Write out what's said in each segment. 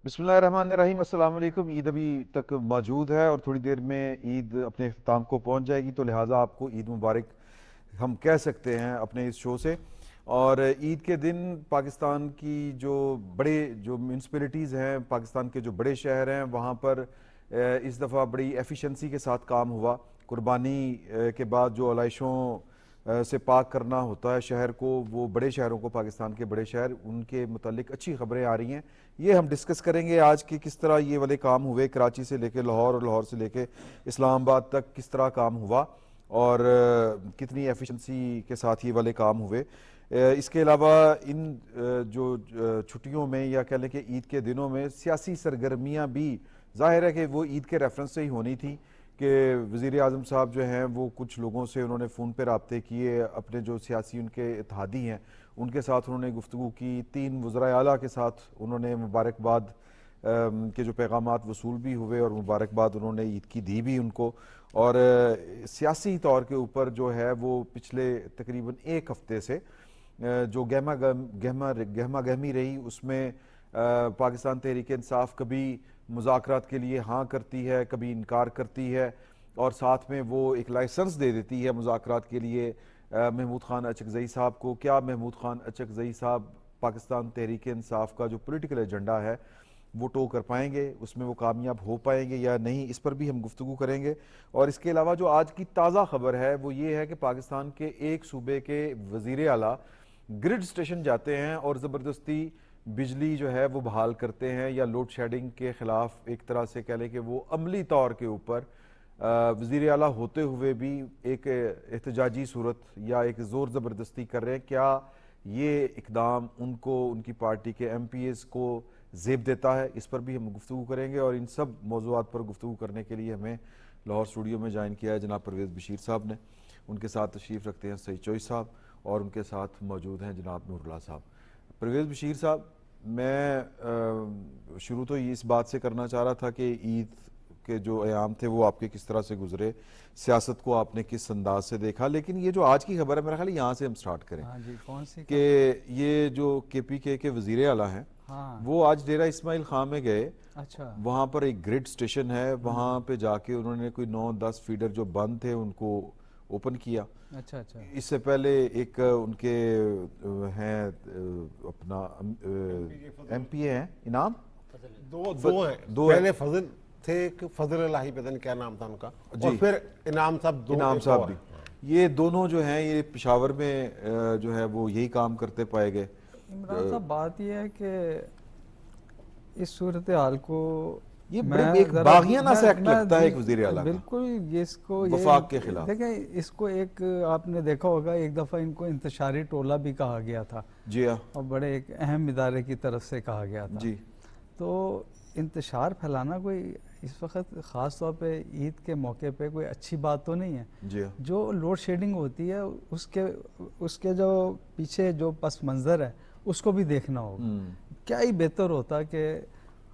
بسم اللہ الرحمن الرحیم۔ السلام علیکم۔ عید ابھی تک موجود ہے اور تھوڑی دیر میں عید اپنے اختتام کو پہنچ جائے گی، تو لہٰذا آپ کو عید مبارک ہم کہہ سکتے ہیں اپنے اس شو سے۔ اور عید کے دن پاکستان کی جو میونسپلٹیز ہیں، پاکستان کے جو بڑے شہر ہیں، وہاں پر اس دفعہ بڑی ایفیشنسی کے ساتھ کام ہوا۔ قربانی کے بعد جو علائشوں سے پاک کرنا ہوتا ہے شہر کو، وہ بڑے شہروں کو، پاکستان کے بڑے شہر، ان کے متعلق اچھی خبریں آ رہی ہیں۔ یہ ہم ڈسکس کریں گے آج کہ کس طرح یہ والے کام ہوئے، کراچی سے لے کے لاہور اور لاہور سے لے کے اسلام آباد تک کس طرح کام ہوا اور کتنی ایفیشنسی کے ساتھ یہ والے کام ہوئے۔ اس کے علاوہ ان جو چھٹیوں میں یا کہہ لیں کہ عید کے دنوں میں سیاسی سرگرمیاں بھی ظاہر ہے کہ وہ عید کے ریفرنس سے ہی ہونی تھی کہ وزیر اعظم صاحب جو ہیں وہ کچھ لوگوں سے انہوں نے فون پہ رابطے کیے، اپنے جو سیاسی ان کے اتحادی ہیں ان کے ساتھ انہوں نے گفتگو کی، 3 وزرائے اعلیٰ کے ساتھ انہوں نے مبارکباد کے جو پیغامات وصول بھی ہوئے اور مبارکباد انہوں نے عید کی دی بھی ان کو۔ اور سیاسی طور کے اوپر جو ہے وہ پچھلے تقریباً 1 ہفتے سے جو گہما گہمی رہی، اس میں پاکستان تحریک انصاف کبھی مذاکرات کے لیے ہاں کرتی ہے، کبھی انکار کرتی ہے، اور ساتھ میں وہ ایک لائسنس دے دیتی ہے مذاکرات کے لیے محمود خان اچکزئی صاحب کو۔ کیا محمود خان اچکزئی صاحب پاکستان تحریک انصاف کا جو پولیٹیکل ایجنڈا ہے وہ ٹو کر پائیں گے، اس میں وہ کامیاب ہو پائیں گے یا نہیں، اس پر بھی ہم گفتگو کریں گے۔ اور اس کے علاوہ جو آج کی تازہ خبر ہے وہ یہ ہے کہ پاکستان کے ایک صوبے کے وزیر اعلیٰ گرڈ اسٹیشن جاتے ہیں اور زبردستی بجلی جو ہے وہ بحال کرتے ہیں، یا لوڈ شیڈنگ کے خلاف ایک طرح سے کہہ لیں کہ وہ عملی طور کے اوپر وزیر اعلیٰ ہوتے ہوئے بھی ایک احتجاجی صورت یا ایک زور زبردستی کر رہے ہیں۔ کیا یہ اقدام ان کو، ان کی پارٹی کے ایم پی ایز کو زیب دیتا ہے؟ اس پر بھی ہم گفتگو کریں گے، اور ان سب موضوعات پر گفتگو کرنے کے لیے ہمیں لاہور اسٹوڈیو میں جوائن کیا ہے جناب پرویز بشیر صاحب نے۔ ان کے ساتھ تشریف رکھتے ہیں سعید چوئی صاحب، اور ان کے ساتھ موجود ہیں جناب نور اللہ صاحب۔ پرویز بشیر صاحب، میں شروع تو اس بات سے کرنا چاہ رہا تھا کہ عید کے جو ایام تھے وہ آپ کے کس طرح سے گزرے، سیاست کو آپ نے کس انداز سے دیکھا، لیکن یہ جو آج کی خبر ہے میرا خیال ہے یہاں سے ہم سٹارٹ کریں۔ ہاں جی، کون سی کہ یہ جو کے پی کے وزیر اعلیٰ ہیں ہاں وہ آج ڈیرہ اسماعیل خان میں گئے، اچھا وہاں پر ایک گریڈ سٹیشن ہے، وہاں پہ جا کے انہوں نے کوئی 9-10 فیڈر جو بند تھے ان کو اوپن کیا۔ اچھا اچھا اس سے پہلے ایک ان کے ہیں اپنا ایم پی اے ہیں انعام، دو ہیں، دو پہلے فضل تھے، ایک فضل الہی پتہ نہیں کیا نام تھا ان کا، اور پھر انعام صاحب، دو انعام ایک صاحب اور بھی۔ ہیں۔ یہ دونوں جو ہیں یہ پشاور میں جو ہے وہ یہی کام کرتے پائے گئے۔ عمران صاحب، بات یہ ہے کہ اس صورتحال کو یہ بڑے ایک باغیانہ سا ایکٹ لگتا ہے ایک وزیر اعلیٰ کا بالکل اس کو وفاق کے خلاف۔ دیکھیں، اس کو ایک آپ نے دیکھا ہوگا، ایک دفعہ ان کو انتشاری ٹولہ بھی کہا گیا تھا، جی ہاں اور بڑے ایک اہم ادارے کی طرف سے کہا گیا تھا۔ جی، تو انتشار پھیلانا کوئی اس وقت خاص طور پہ عید کے موقع پہ کوئی اچھی بات تو نہیں ہے۔ جی ہاں جو لوڈ شیڈنگ ہوتی ہے اس کے جو پیچھے جو پس منظر ہے اس کو بھی دیکھنا ہوگا۔ کیا ہی بہتر ہوتا کہ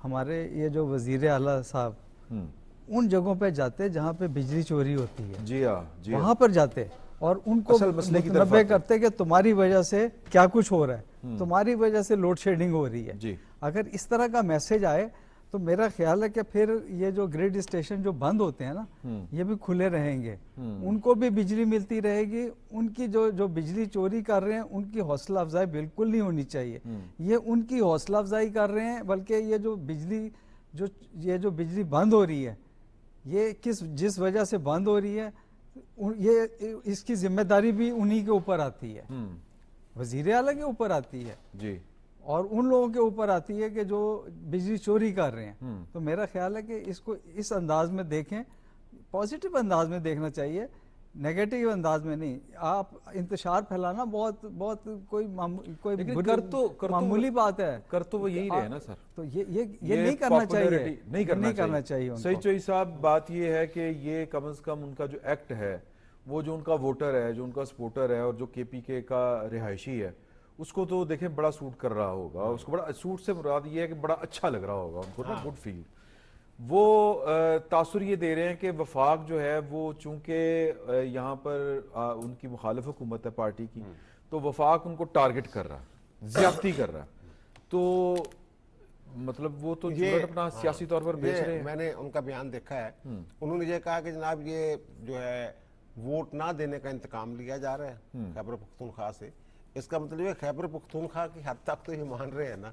ہمارے یہ جو وزیر اعلیٰ صاحب ان جگہوں پہ جاتے جہاں پہ بجلی چوری ہوتی ہے، جی ہاں جی ہاں، وہاں پر جاتے اور ان کو اصل مسئلے کی طرف متنبع آتے۔ کرتے کہ تمہاری وجہ سے کیا کچھ ہو رہا ہے، تمہاری وجہ سے لوڈ شیڈنگ ہو رہی ہے۔ جی اگر اس طرح کا میسج آئے تو میرا خیال ہے کہ پھر یہ جو گریڈ اسٹیشن جو بند ہوتے ہیں نا، یہ بھی کھلے رہیں گے، ان کو بھی بجلی ملتی رہے گی۔ ان کی جو بجلی چوری کر رہے ہیں ان کی حوصلہ افزائی بالکل نہیں ہونی چاہیے۔ یہ ان کی حوصلہ افزائی کر رہے ہیں، بلکہ یہ جو بجلی بند ہو رہی ہے، یہ جس وجہ سے بند ہو رہی ہے، یہ اس کی ذمہ داری بھی انہی کے اوپر آتی ہے، وزیر اعلیٰ کے اوپر آتی ہے، جی، اور ان لوگوں کے اوپر آتی ہے کہ جو بجلی چوری کر رہے ہیں۔ تو میرا خیال ہے کہ اس کو اس انداز میں دیکھیں، پازیٹیو انداز میں دیکھنا چاہیے، نیگیٹو انداز میں نہیں۔ آپ انتشار پھیلانا بہت کوئی معمولی بات ہے، کر تو وہ یہی رہے نا سر، تو یہ نہیں کرنا چاہیے، نہیں کرنا چاہیے ان کو۔ سعید چوئی صاحب، بات یہ ہے کہ یہ کم از کم ان کا جو ایکٹ ہے، وہ جو ان کا ووٹر ہے، جو ان کا سپورٹر ہے، اور جو کے پی کے کا رہائشی ہے، اس کو تو دیکھیں بڑا سوٹ کر رہا ہوگا، اس کو بڑا سوٹ سے مراد یہ ہے کہ بڑا اچھا لگ رہا ہوگا ان کو نا، گڈ فیل۔ وہ تاثر یہ دے رہے ہیں کہ وفاق جو ہے وہ چونکہ یہاں پر ان کی مخالف حکومت ہے پارٹی کی، تو وفاق ان کو ٹارگٹ کر رہا ہے، زیادتی کر رہا ہے۔ تو मतलब वो तो ये चूरन अपना सियासी तौर पर बेच ये रहे हैं। मैंने उनका बयान देखा है। उन्होंने ये कहा कि जनाब ये जो है वोट ना देने का इंतकाम लिया जा रहा है खैबर पख्तूनख्वा से। इसका मतलब ये खैबर पख्तूनख्वा की हद तक तो ये मान रहे हैं ना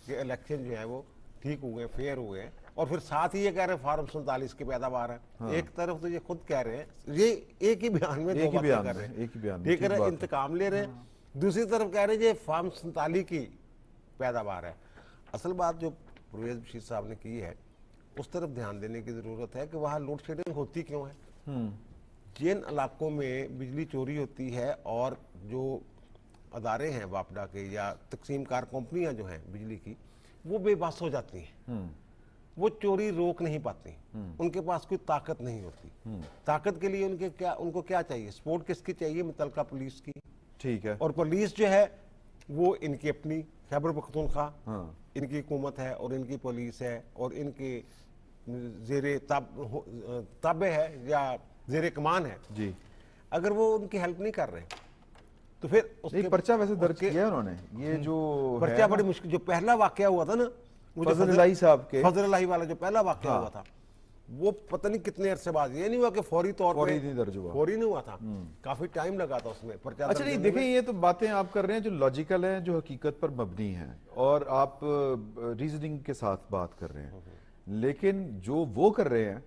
कि इलेक्शन जो है वो ठीक हुए, फेयर हुए हैं, और फिर साथ ही ये कह रहे हैं फार्म 47 की पैदावार है। एक तरफ तो ये खुद कह रहे हैं, ये एक ही बयान में दो बातें कर रहे हैं, एक ही बयान में, ठीक ठीक है, बात है। इंतकाम ले रहे हैं। दूसरी तरफ कह रहे हैं ये फार्म 47 की पैदावार है। असल बात जो परवेज बशीर साहब ने की है उस तरफ ध्यान देने की जरूरत है कि वहाँ लोड शेडिंग होती क्यों है। जिन इलाकों में बिजली चोरी होती है और जो अदारे हैं वापडा के या तकसीम कार कंपनियां जो हैं बिजली की, वो बेबस हो जाती हैं, वो चोरी रोक नहीं पाती, उनके पास कोई ताकत नहीं होती। ताकत के लिए उनको क्या चाहिए, सपोर्ट किसकी चाहिए, मुतलका पुलिस की। ठीक है। और पुलिस जो है वो इनकी अपनी खैबर पख्तूनख्वा इनकी हुकूमत है और इनकी पुलिस है और इनके जेरे ताबे है या जेरे कमान है जी। अगर वो उनकी हेल्प नहीं कर रहे तो फिर नहीं, पर्चा वैसे दर्ज किया है उन्होंने। ये जो पर्चा बड़ी मुश्किल, जो पहला वाकया हुआ था ना वो जो फजल इलाही साहब के, फजल इलाही वाला जो पहला वाकया हुआ था, वो पता नहीं कितने अरसे बाद, ये नहीं हुआ कि फौरी तौर फौरी पे नहीं दर्ज हुआ, फौरी नहीं हुआ था, काफी टाइम लगा था उसमें पर्चा अच्छा दर्ज नहीं, होने देखें में। ये तो बातें आप कर रहे हैं जो लॉजिकल हैं, जो हकीकत पर मबनी हैं, और आप रीजनिंग के साथ बात कर रहे हैं, लेकिन जो वो कर रहे हैं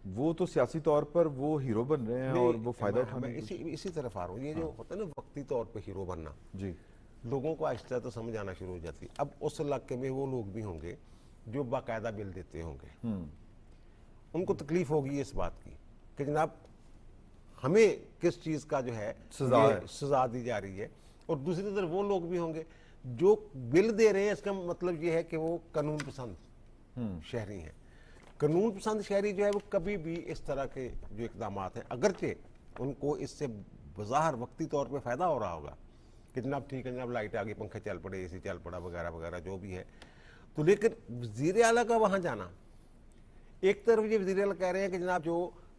वो तो सियासी तौर पर वो हीरो बन रहे हैं और वो फायदा उठाने मैं इसी तरफ आ रहा हूँ। ये जो होता है ना वक्ती तौर पे हीरो बनना, जी। लोगों को आहिस्ता तो समझ आना शुरू हो जाती। अब उस इलाके में वो लोग भी होंगे जो बाकायदा बिल देते होंगे, उनको तकलीफ होगी इस बात की कि जनाब हमें किस चीज़ का जो है सजा दी जा रही है। और दूसरी तरफ वो लोग भी होंगे जो बिल दे रहे हैं, इसका मतलब ये है कि वो कानून पसंद शहरी हैं। कानून पसंद शहरी जो है वो कभी भी इस तरह के जो इकदाम हैं, अगरचे उनको इससे बज़ाहिर वक्ती तौर पे फ़ायदा हो रहा होगा कि जनाब ठीक है, जनाब लाइट आ गई, पंखे चल पड़े, एसी चल पड़ा, वगैरह वगैरह जो भी है, तो लेकिन वज़ीर आला का वहाँ जाना, एक तरफ ये वज़ीर आला कह रहे हैं कि जनाब जो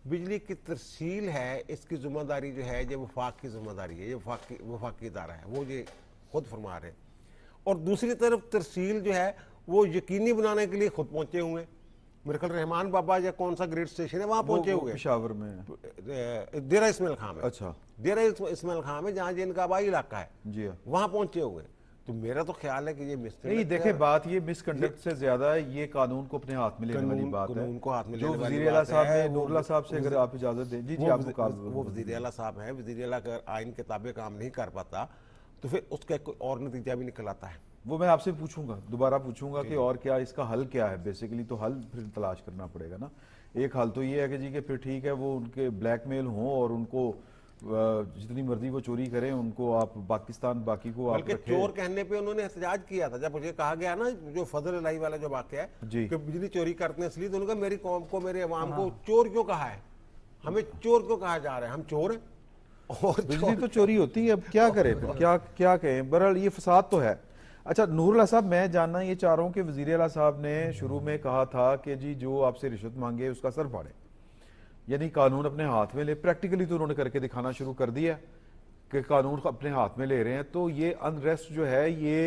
बिजली की तरसील है इसकी ज़िम्मेदारी जो है ये वफाक की ज़िम्मेदारी है, ये वफाकी इदारा है, वो ये खुद फरमा रहे हैं। और दूसरी तरफ तरसील जो है वो यकीनी बनाने के लिए खुद पहुँचे हुए हैं। मेरे ख्याल रहमान बाबा या कौन सा ग्रेड स्टेशन है वहाँ पहुँचे हुए हैं, पेशावर में, डेरा इस्माइल खां में। अच्छा, डेरा इस्माइल खां में जहाँ जिनका आबाई इलाका है, जी हाँ, वहाँ पहुँचे हुए हैं। तो मेरा तो ख्याल है कि ये नहीं, देखे बात ये मिसकंडक्ट से ज्यादा है, ये कानून को अपने हाथ में लेने वाली बात है। कानून को हाथ में जो लेने वाली वज़ीर आला बात साहब है, ने, नूरुल्लाह साहब से अगर आप इजाजत दें, जी जी आपको कॉल, वो वज़ीर आला साहब है, वज़ीर आला अगर आइन के ताबे काम नहीं कर पाता तो फिर उसका कोई और नतीजा भी निकल आता है। वो मैं आपसे पूछूंगा, दोबारा पूछूंगा कि और क्या इसका हल क्या है। बेसिकली तो हल फिर तलाश करना पड़ेगा ना। एक हल तो ये है कि जी कि फिर ठीक है वो उनके ब्लैकमेल हों और उनको जितनी मर्जी वो चोरी करें, उनको आप पाकिस्तान बाकी को आप बल्कि चोर कहने पे उन्होंने एहतजाज किया था जब मुझे कहा गया ना जो फजल इलाही वाला जो वाक़या है कि बिजली चोरी करते हैं, इसलिए तो उन्होंने कहा मेरी कौम को, मेरे अवाम को चोर क्यों कहा है, हमें चोर क्यों कहा जा रहा है, हम चोर हैं। और बिजली तो चोरी होती है, अब क्या करें, क्या कहें। बहरहाल ये फसाद तो है। अच्छा नूरुल्लाह साहब, मैं जानना ये चाह रहा हूँ कि वज़ीर आला साहब ने शुरू में कहा था कि जी जो आपसे रिश्वत मांगे उसका सर फाड़े, यानी कानून अपने हाथ में ले। प्रैक्टिकली तो उन्होंने करके दिखाना शुरू कर दिया कि कानून अपने हाथ में ले रहे हैं। तो ये अनरेस्ट जो है ये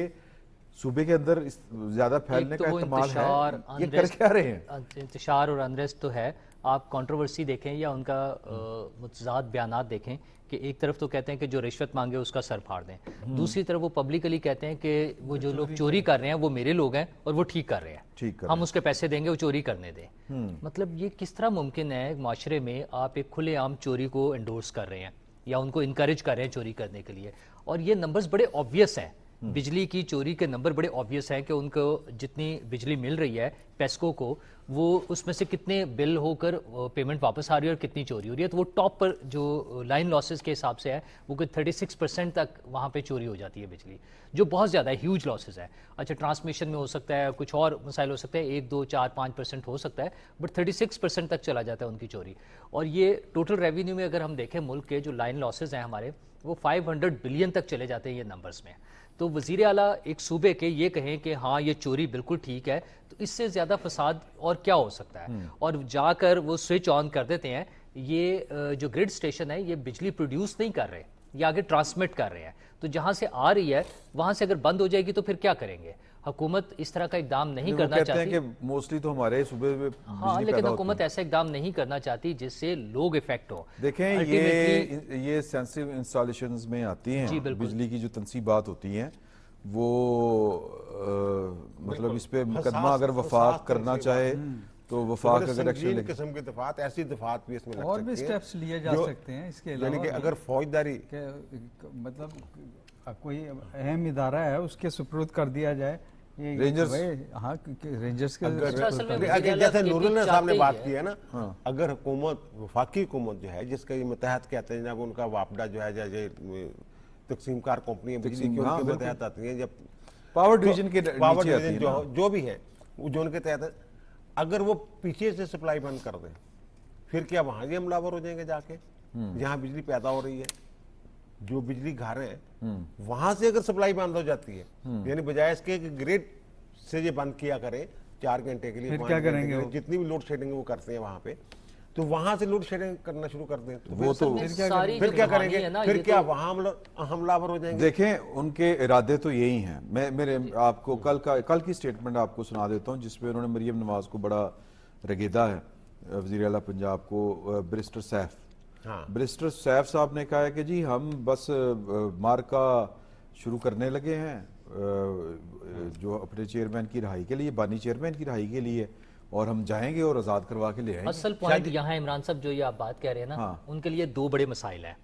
सूबे के अंदर ज्यादा फैलने का इस्तेमाल है, ये कर क्या रहे हैं? इंतशार और अनरेस्ट तो है। आप कंट्रोवर्सी देखें या उनका मुतज़ाद बयानात देखें कि एक तरफ तो कहते हैं कि जो रिश्वत मांगे उसका सर फाड़ दें, दूसरी तरफ वो पब्लिकली कहते हैं कि वो जो लोग चोरी कर रहे हैं वो मेरे लोग हैं और वो ठीक कर रहे हैं, हम उसके पैसे देंगे, वो चोरी करने दें। मतलब ये किस तरह मुमकिन है माशरे में आप एक खुलेआम चोरी को एंडोर्स कर रहे हैं या उनको इनकरेज कर रहे हैं चोरी करने के लिए। और ये नंबर्स बड़े ऑब्वियस हैं, बिजली की चोरी के नंबर बड़े ऑब्वियस हैं कि उनको जितनी बिजली मिल रही है पेस्को को, वो उसमें से कितने बिल होकर पेमेंट वापस आ रही है और कितनी चोरी हो रही है। तो वो टॉप पर जो लाइन लॉसेस के हिसाब से है वो कोई 36% तक वहाँ पे चोरी हो जाती है बिजली, जो बहुत ज़्यादा है, ह्यूज लॉसेस है। अच्छा ट्रांसमिशन में हो सकता है, कुछ और मसाइल हो सकते हैं, 1, 2, 4, 5% हो सकता है, बट 36% तक चला जाता है उनकी चोरी। और ये टोटल रेवेन्यू में अगर हम देखें मुल्क के जो लाइन लॉसेज हैं हमारे, वो 500 बिलियन तक चले जाते हैं ये नंबर्स में। तो वज़ीर आला एक सूबे के ये कहें कि हाँ ये चोरी बिल्कुल ठीक है, तो इससे ज़्यादा फसाद और क्या हो सकता है। और जाकर वो स्विच ऑन कर देते हैं, ये जो ग्रिड स्टेशन है ये बिजली प्रोड्यूस नहीं कर रहे, ये आगे ट्रांसमिट कर रहे हैं। तो जहाँ से आ रही है वहाँ से अगर बंद हो जाएगी तो फिर क्या करेंगे। हुकूमत इस तरह का इकदाम नहीं वो करना कहते चाहती। हैं कि मोस्टली तो हमारे सूबे में हाँ, बिजली लेकिन पैदा हुकूमत ऐसा इकदाम नहीं करना चाहती जिससे लोग इफेक्ट हो। देखें Ultimately- ये सेंसिटिव इंस्टॉलेशंस में आती जी, हैं, बिल्कुल। बिजली की जो तनसीबात होती हैं वो मतलब इस पे मुकदमा अगर वफाक करना चाहे तो वफाक बड़े अगर एक्शन संगीन ले किस्म की दफात, ऐसी दफात भी इसमें लग और भी सकती हैं स्टेप्स लिए जा जो- सकते हैं इसके यानी अलावा कि अगर फौजदारी मतलब कोई अहम इदारा है उसके सुपुर्द कर दिया जाए ये रेंजर्स? हाँ रेंजर्स के अगर अच्छा, असल में सुपुर्द मुझे अगर ख्याल जैसे है कि नूरुल ने चाहते साहब ने ही बात है। की है ना, अगर हुकूमत वफाकी हुकूमत जो है जिसका ये मतहत कहते हैं जब उनका वापडा जो है जैसे तकसीम कार कंपनी बिजली की हाँ, उनके बिल्कुल। मतहत आती हैं, जब पावर डिवीजन के पावर नीचे आती है डिवीजन ना। जो भी है वो जो उनके तहत है, अगर वो पीछे से सप्लाई बंद कर दें फिर क्या वहां भी हमलावर हो जाएंगे जाके जहां बिजली पैदा हो रही है, जो बिजली घर हैं वहां से अगर सप्लाई बंद हो जाती है, यानी बजाय इसके कि ग्रिड से ये बंद किया करें 4 घंटे के लिए, फिर 5 क्या घंटे करेंगे के लिए, वो? जितनी भी लोड शेडिंग वो करते हैं वहां पे, तो वहां से लोड शेडिंग करना शुरू कर दें तो वो फिर तो में क्या सारी फिर जो क्या कहानी करेंगे, है ना, फिर ये क्या तो- वहां हमलावर हो जाएंगे। देखें उनके इरादे तो यही हैं। मैं मेरे आपको कल की स्टेटमेंट आपको सुना देता हूं जिसमें उन्होंने मरियम नवाज को बड़ा रगेदा है, वज़ीर आला पंजाब को, बैरिस्टर सैफ। हाँ। बैरिस्टर सैफ साहब ने कहा है कि जी हम बस मार्का शुरू करने लगे हैं जो अपने चेयरमैन की रहाई के लिए, बानी चेयरमैन की रहाई के लिए, और हम जाएंगे और आज़ाद करवा के ले आएंगे। असल पॉइंट यहाँ इमरान साहब जो ये आप बात कह रहे हैं ना, हाँ। उनके लिए 2 बड़े मसाइल हैं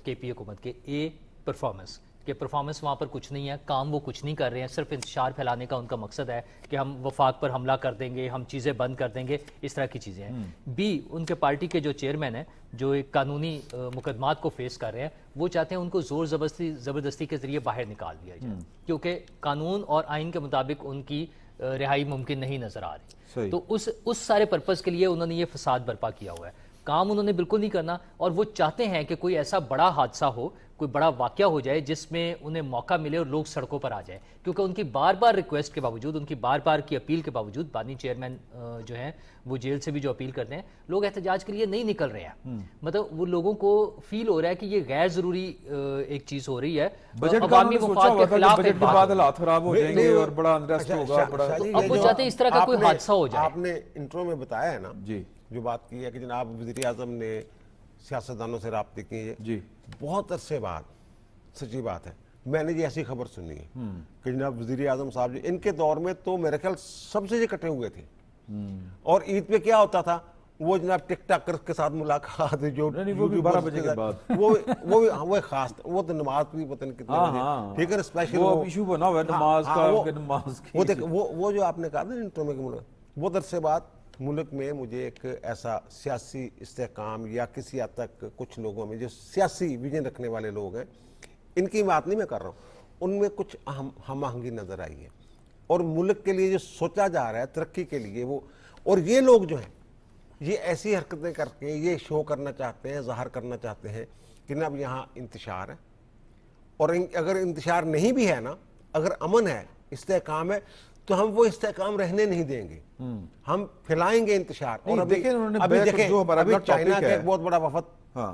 केपी हुकूमत के। ए परफॉर्मेंस, कि परफॉर्मेंस वहाँ पर कुछ नहीं है, काम वो कुछ नहीं कर रहे हैं, सिर्फ इंतशार फैलाने का उनका मकसद है कि हम वफाक पर हमला कर देंगे, हम चीज़ें बंद कर देंगे, इस तरह की चीज़ें हैं। बी, उनके पार्टी के जो चेयरमैन हैं जो एक कानूनी मुकदमात को फेस कर रहे हैं, वो चाहते हैं उनको ज़ोर ज़बरदस्ती के ज़रिए बाहर निकाल दिया जाए, क्योंकि कानून और आइन के मुताबिक उनकी रिहाई मुमकिन नहीं नज़र आ सही। रही। तो उस सारे पर्पज़ के लिए उन्होंने ये फसाद बर्पा किया हुआ है। काम उन्होंने बिल्कुल नहीं करना, और वो चाहते हैं कि कोई ऐसा बड़ा हादसा हो, कोई बड़ा वाकया हो जाए जिसमें उन्हें मौका मिले और लोग सड़कों पर आ जाए, क्योंकि उनकी बार बार रिक्वेस्ट के बावजूद, उनकी बार बार की अपील के बावजूद, बानी चेयरमैन जो हैं वो जेल से भी जो अपील करते हैं, लोग एहतजाज के लिए नहीं निकल रहे हैं। मतलब वो लोगों को फील हो रहा है कि ये गैर जरूरी एक चीज़ हो रही है, बजट का अवामी उन्होंने मुफाद सोचा हुआ के था खिलाफ कि बजट एक के बात बाद हो। हालात खराब हो जाएंगे और बड़ा अनरेस्ट होगा, बड़ा शाह जी, अब ये वो जो चाहते हैं इस तरह का कोई हादसा हो जाए। आपने इंट्रो में बताया है ना, जी जो बात की है कि जनाब वज़ीर आज़म ने सियासतदानों से राब्ते किए, जी बहुत अरसे बाद, सच्ची बात है, मैंने ये ऐसी खबर सुनी है कि जनाब वज़ीर आज़म साहब जी, इनके दौर में तो मेरे ख्याल सबसे ये कटे हुए थे, और ईद पे क्या होता था, वो जनाब टिक टाकर के साथ मुलाकात जो नहीं, वो भी 12 बजे के बाद। वो खास, वो तो नमाज भी पता नहीं कितने हाँ, बजे, हाँ। ठीक है, स्पेशल वो इशू बना हुआ है नमाज का, वो, कि नमाज की। वो देख वो जो आपने कहा ना इंट्रो में कि मुल्क, वो अरसे बाद मुल्क में मुझे एक ऐसा सियासी इस्तेहकाम या किसी हद तक कुछ लोगों में जो सियासी विजन रखने वाले लोग हैं, इनकी बात नहीं मैं कर रहा हूँ, उनमें कुछ हम आहंगी नजर आई है, और मुल्क के लिए जो सोचा जा रहा है तरक्की के लिए वो, और ये लोग जो हैं ये ऐसी हरकतें करके ये शो करना चाहते हैं, ज़ाहिर करना चाहते हैं कि ना अब यहाँ इंतशार है, और अगर इंतशार नहीं भी है ना, अगर अमन है, इस्तेहकाम है, तो हम वो इस्तेहकाम रहने नहीं देंगे, हम फैलाएंगे इंतशार। नहीं, और अभी देखें उन्होंने अभी बैक देखें, जो हमारा अभी अगला चाइना टॉपिक का है। एक बहुत बड़ा वफद हाँ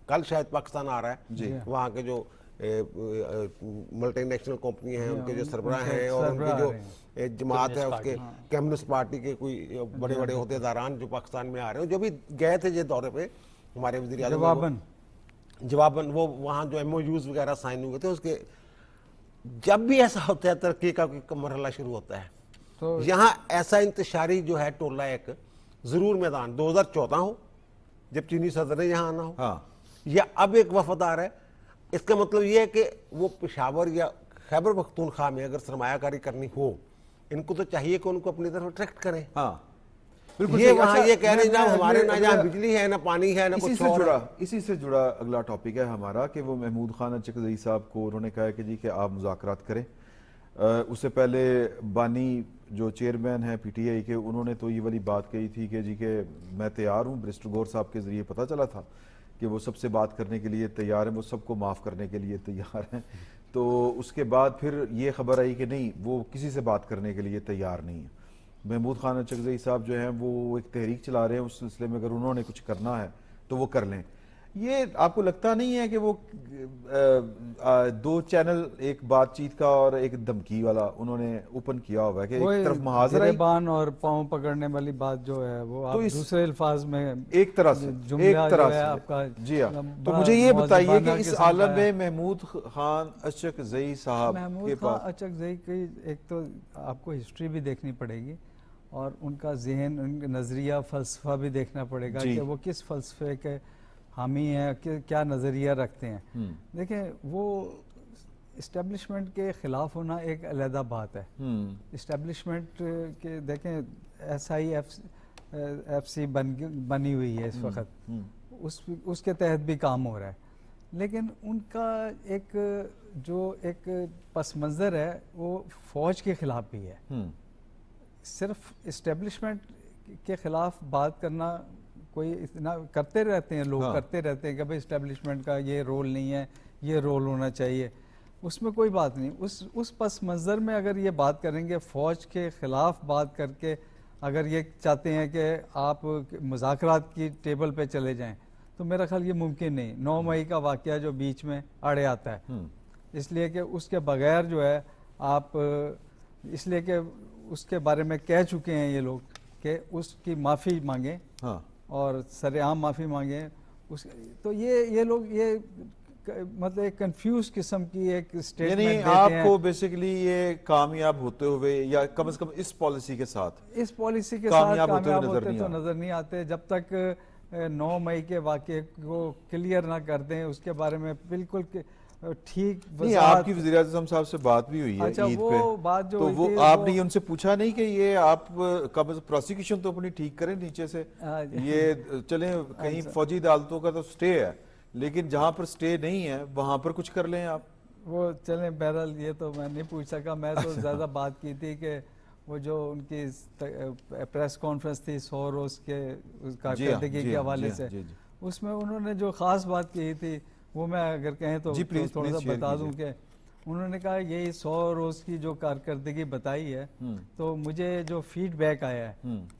कल शायद पाकिस्तान आ रहा है, वहाँ के जो मल्टीनेशनल कंपनी हैं उनके जो सरबराह हैं और उनकी जो जमात है उसके कम्युनिस्ट पार्टी के कोई बड़े बड़े अहदेदारान जो पाकिस्तान में आ रहे हैं, जो भी गए थे ये दौरे पे, हमारे वज़ीर आज़म जवाबन वो वहाँ जो MOUs वगैरह साइन हुए थे, उसके जब भी ऐसा होता है तरक्की का कोई मरहला शुरू होता है, तो यहाँ ऐसा इंतशारी जो है टोला एक ज़रूर मैदान 2014 हो जब चीनी सदर ने यहाँ आना हो, हाँ या अब एक वफद आ रहा है, इसका मतलब ये है कि वो पेशावर या खैबर पख्तूनख्वा में अगर सरमायाकारी करनी हो, इनको तो चाहिए कि उनको अपनी तरफ अट्रैक्ट करें। हाँ बिल्कुल ये सही। वहाँ अच्छा, ये कह रहे हैं ना मैं- हमारे मैं- ना मैं- जहाँ बिजली है ना पानी है ना इसी कुछ से और जुड़ा है। इसी से जुड़ा अगला टॉपिक है हमारा कि वो महमूद खान चकजई साहब को उन्होंने कहा है कि जी कि आप मुज़ाकरात करें। उससे पहले बानी जो चेयरमैन है PTI के, उन्होंने तो ये वाली बात कही थी कि जी कि मैं तैयार हूँ, बैरिस्टर गौर साहब के ज़रिए पता चला था कि वो सबसे बात करने के लिए तैयार हैं, वो सबको माफ़ करने के लिए तैयार हैं। तो उसके बाद फिर ये खबर आई कि नहीं, वो किसी से बात करने के लिए तैयार नहीं है। महमूद खान चकजई साहब जो हैं वो एक तहरीक चला रहे हैं, उस सिलसिले में अगर उन्होंने कुछ करना है तो वो कर लें। یہ آپ کو لگتا نہیں ہے کہ وہ دو چینل، ایک بات چیت کا اور ایک دھمکی والا انہوں نے اوپن کیا ہوا ہے کہ ایک طرف محاذرہ گریبان اور پاؤں پکڑنے والی بات جو ہے وہ آپ دوسرے الفاظ میں ایک طرح سے آپ کا جی ہاں. تو مجھے یہ بتائیے کہ اس عالم میں محمود خان اچکزئی صاحب کے پاس، اچکزئی کی ایک تو آپ کو ہسٹری بھی دیکھنی پڑے گی اور ان کا ذہن، ان کا نظریہ، فلسفہ بھی دیکھنا پڑے گا کہ وہ کس فلسفے کے حامی ہیں، کیا نظریہ رکھتے ہیں. دیکھیں وہ اسٹیبلشمنٹ کے خلاف ہونا ایک علیحدہ بات ہے. اسٹیبلشمنٹ کے دیکھیں SIFC بنی ہوئی ہے اس وقت، اس کے تحت بھی کام ہو رہا ہے، لیکن ان کا ایک پس منظر ہے وہ فوج کے خلاف بھی ہے. صرف اسٹیبلشمنٹ کے خلاف بات کرنا کوئی اتنا کرتے رہتے ہیں لوگ، کرتے رہتے ہیں کہ بھائی اسٹیبلشمنٹ کا یہ رول نہیں ہے، یہ رول ہونا چاہیے، اس میں کوئی بات نہیں. اس پس منظر میں اگر یہ بات کریں گے، فوج کے خلاف بات کر کے اگر یہ چاہتے ہیں کہ آپ مذاکرات کی ٹیبل پہ چلے جائیں، تو میرا خیال یہ ممکن نہیں. 9 مئی کا واقعہ جو بیچ میں اڑے آتا ہے، اس لیے کہ اس کے بغیر جو ہے آپ، اس لیے کہ اس کے بارے میں کہہ چکے ہیں یہ لوگ کہ اس کی معافی مانگیں اور سر عام معافی مانگیں. تو یہ لوگ یہ مطلب ایک کنفیوز قسم کی ایک اسٹیٹمنٹ دیتے ہیں. یعنی آپ کو بیسیکلی یہ کامیاب ہوتے ہوئے یا کم از کم اس پالیسی کے ساتھ کامیاب ہوتے تو نظر نہیں آتے جب تک 9 مئی کے واقعے کو کلیئر نہ کر دیں، اس کے بارے میں بالکل ٹھیک. آپ کی وزیر اعظم صاحب سے بات بھی ہوئی ہے عید پہ، تو وہ آپ نے ان سے پوچھا نہیں کہ یہ آپ پروسیکیوشن تو اپنی ٹھیک کریں نیچے سے، یہ چلیں کہیں فوجی عدالتوں کا تو سٹے ہے، لیکن جہاں پر سٹے نہیں ہے وہاں پر کچھ کر لیں آپ. وہ چلیں بہرحال یہ تو میں نہیں پوچھ سکا. میں تو زیادہ بات کی تھی کہ وہ جو ان کی پریس کانفرنس تھی 100 روز کے کارکردگی کے حوالے سے، اس میں انہوں نے جو خاص بات کی تھی وہ میں اگر کہیں تو تھوڑا سا بتا دوں کہ انہوں نے کہا یہی 100 روز کی جو کارکردگی بتائی ہے، تو مجھے جو فیڈ بیک آیا ہے،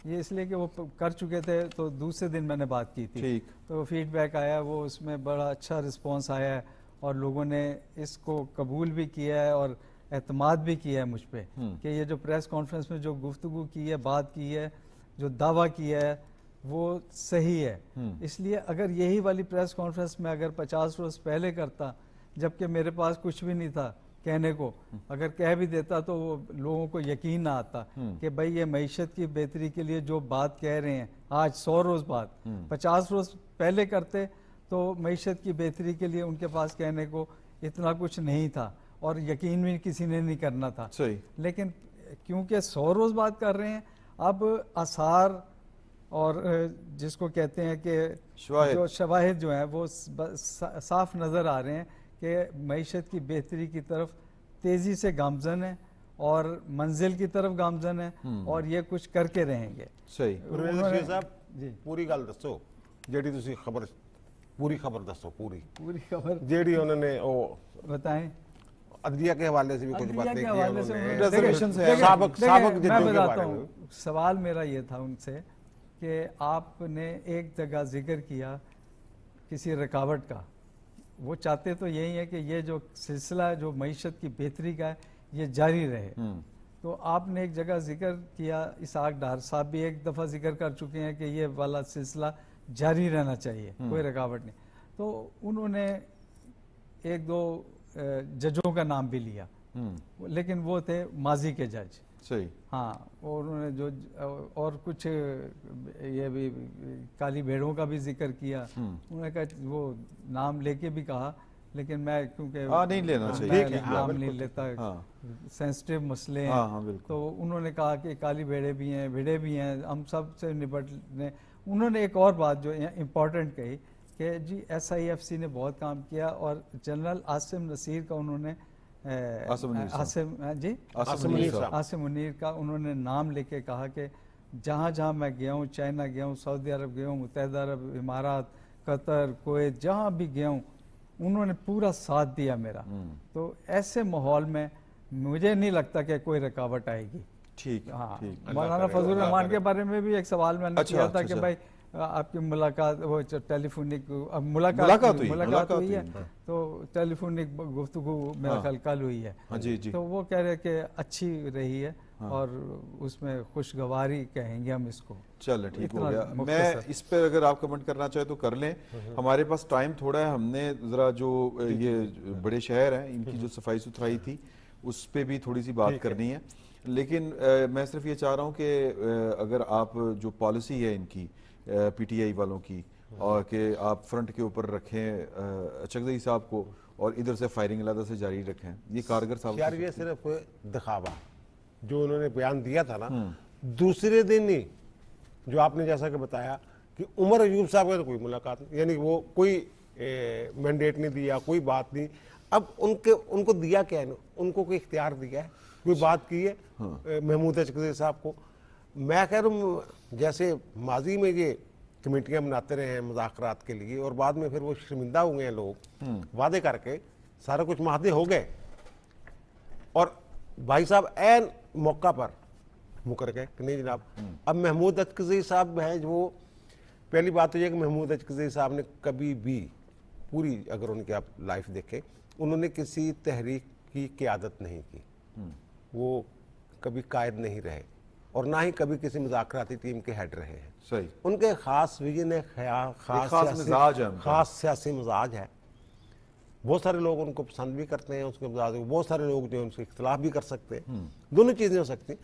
یہ اس لیے کہ وہ کر چکے تھے تو دوسرے دن میں نے بات کی تھی، تو فیڈ بیک آیا، وہ اس میں بڑا اچھا رسپانس آیا ہے اور لوگوں نے اس کو قبول بھی کیا ہے اور اعتماد بھی کیا ہے مجھ پہ کہ یہ جو پریس کانفرنس میں جو گفتگو کی ہے، بات کی ہے، جو دعویٰ کیا ہے وہ صحیح ہے. اس لیے اگر یہی والی پریس کانفرنس میں اگر 50 روز پہلے کرتا، جبکہ میرے پاس کچھ بھی نہیں تھا کہنے کو، اگر کہہ بھی دیتا تو وہ لوگوں کو یقین نہ آتا کہ بھائی یہ معیشت کی بہتری کے لیے جو بات کہہ رہے ہیں آج 100 روز بعد، 50 روز پہلے کرتے تو معیشت کی بہتری کے لیے ان کے پاس کہنے کو اتنا کچھ نہیں تھا اور یقین بھی کسی نے نہیں کرنا تھا. لیکن کیونکہ 100 روز بات کر رہے ہیں، اب آثار اور جس کو کہتے ہیں کہ جو شواہد جو ہیں وہ صاف نظر آ رہے ہیں کہ معیشت کی بہتری کی طرف تیزی سے گامزن ہے اور منزل کی طرف گامزن ہے اور یہ کچھ کر کے رہیں گے. صحیح صاحب پوری گل دسو جیڑی تسی خبر، پوری خبر دسو، پوری خبر جیڑی انہوں نے وہ بتائیں. عدلیہ کے حوالے سے بھی کچھ باتیں کی میں بتاتا ہوں. سوال میرا یہ تھا ان سے کہ آپ نے ایک جگہ ذکر کیا کسی رکاوٹ کا، وہ چاہتے تو یہی ہے کہ یہ جو سلسلہ جو معیشت کی بہتری کا ہے یہ جاری رہے. تو آپ نے ایک جگہ ذکر کیا، اسحاق ڈار صاحب بھی ایک دفعہ ذکر کر چکے ہیں کہ یہ والا سلسلہ جاری رہنا چاہیے، کوئی رکاوٹ نہیں. تو انہوں نے 1-2 ججوں کا نام بھی لیا، لیکن وہ تھے ماضی کے جج. صحیح. ہاں، اور انہوں نے جو اور کچھ یہ بھی کالی بھیڑوں کا بھی ذکر کیا. انہوں نے کہا وہ نام لے کے بھی کہا، لیکن میں کیونکہ نہیں لینا چاہیے، نام نہیں لیتا، سینسٹیو مسئلے ہیں. تو انہوں نے کہا کہ کالی بھیڑے بھی ہیں، بھیڑے بھی ہیں، ہم سب سے نپٹنے. انہوں نے ایک اور بات جو امپورٹنٹ کہی کہ جی SIFC نے بہت کام کیا اور جنرل عاصم نصیر کا انہوں نے عاصم منیر کا انہوں نے نام لے کے کہا کہ جہاں جہاں میں گیا ہوں، چائنا گیا ہوں، سعودی عرب گیا ہوں، متحدہ عرب امارات، قطر، کویت، جہاں بھی گیا ہوں انہوں نے پورا ساتھ دیا میرا. تو ایسے ماحول میں مجھے نہیں لگتا کہ کوئی رکاوٹ آئے گی. ٹھیک. ہاں، مولانا فضل الرحمان کے بارے میں بھی ایک سوال میں نے کیا تھا کہ بھائی आपकी मुलाकात वो टेलीफोनिक मुलाकात हुई है तो टेलीफोनिक गुफ्तगू मेरा ख्याल कल हुई है। हाँ जी जी। तो वो कह रहे कि अच्छी रही है और उसमें खुशगवारी कहेंगे हम इसको। चलो ठीक हो इतना गया। मुख्तसर। मैं इस पर अगर आप कमेंट करना चाहे तो कर लें, हमारे पास टाइम थोड़ा है। हमने ज़रा जो ये बड़े शहर हैं इनकी जो सफाई सुथराई थी उस पे भी थोड़ी सी बात करनी है, लेकिन मैं सिर्फ ये चाह रहा हूँ कि अगर आप जो पॉलिसी है इनकी पीटीआई वालों की, और कि आप फ्रंट के ऊपर रखें अचकज़ई साहब को और इधर से फायरिंग अलग से जारी रखें, ये कारगर साहब। यार ये सिर्फ दिखावा जो उन्होंने बयान दिया था ना, दूसरे दिन ही जो आपने जैसा कि बताया कि उमर अयूब साहब का कोई मुलाकात नहीं, यानी वो कोई मैंडेट नहीं दिया, कोई बात नहीं। अब उनको दिया क्या है, उनको कोई इख्तियार दिया है, कोई बात की है महमूद अचकज़ई साहब को। मैं कह रहा हूँ जैसे माजी में ये कमेटियां बनाते रहे हैं मुज़ाकरात के लिए और बाद में फिर वो शर्मिंदा हुए हैं लोग, वादे करके सारा कुछ माहदे हो गए और भाई साहब ऐन मौका पर मुकर गए कि नहीं जनाब। अब महमूद अचकज़ई साहब हैं जो, पहली बात तो यह कि महमूद अचकज़ई साहब ने कभी भी पूरी अगर उनकी आप लाइफ देखें, उन्होंने किसी तहरीक की क़यादत नहीं की, वो कभी कायद नहीं रहे और ना ही कभी किसी मुज़ाकराती टीम के हेड रहे हैं। सही। उनके खास विजन है, खास सियासी मिजाज है। बहुत सारे लोग उनको पसंद भी करते हैं उसके मिजाज को, बहुत सारे लोग जो उनसे इख्तिलाफ भी कर सकते हैं, दोनों चीज़ें हो सकती हैं।